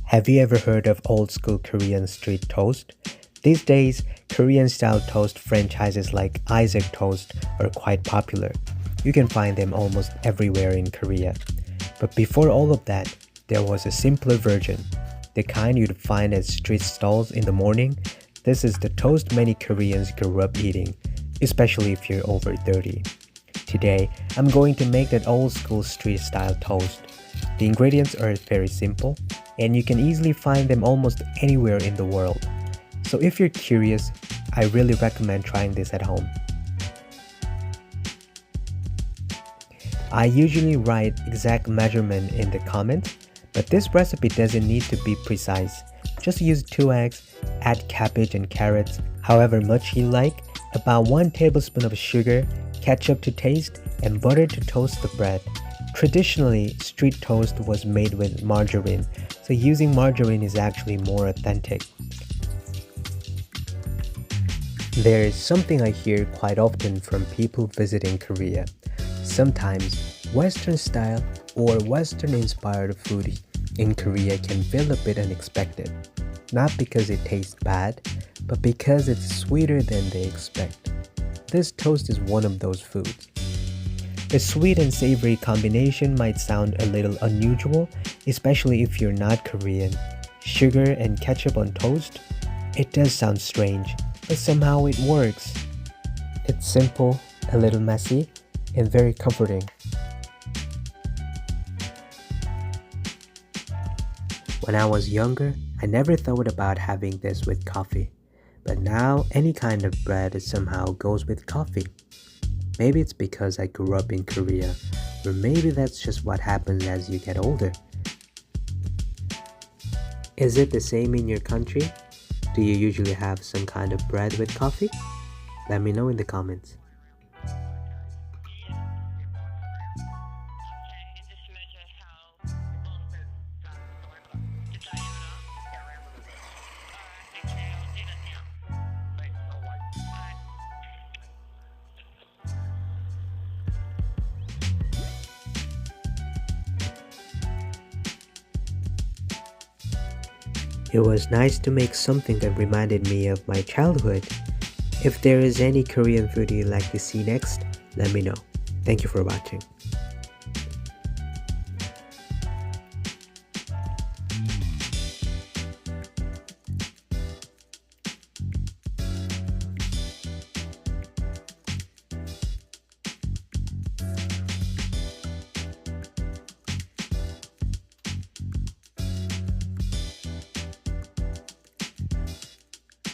Have you ever heard of old school Korean street toast? These days, Korean style toast franchises like Isaac Toast are quite popular. You can find them almost everywhere in Korea. But before all of that, there was a simpler version, the kind you'd find at street stalls in the morning. This is the toast many Koreans grew up eating, especially if you're over 30. Today, I'm going to make that old school street style toast. The ingredients are very simple, and you can easily find them almost anywhere in the world. So if you're curious, I really recommend trying this at home. I usually write exact measurement in the comments, but this recipe doesn't need to be precise. Just use 2 eggs, add cabbage and carrots, however much you like, about 1 tablespoon of sugar, ketchup to taste, and butter to toast the bread. Traditionally, street toast was made with margarine, so using margarine is actually more authentic. There is something I hear quite often from people visiting Korea. Sometimes, Western style or Western inspired food in Korea can feel a bit unexpected. Not because it tastes bad, but because it's sweeter than they expect. This toast is one of those foods. The sweet and savory combination might sound a little unusual, especially if you're not Korean. Sugar and ketchup on toast? It does sound strange, but somehow it works. It's simple, a little messy, and very comforting. When I was younger, I never thought about having this with coffee. But now, any kind of bread somehow goes with coffee. Maybe it's because I grew up in Korea, or maybe that's just what happens as you get older. Is it the same in your country? Do you usually have some kind of bread with coffee? Let me know in the comments. It was nice to make something that reminded me of my childhood. If there is any Korean food you'd like to see next, let me know. Thank you for watching.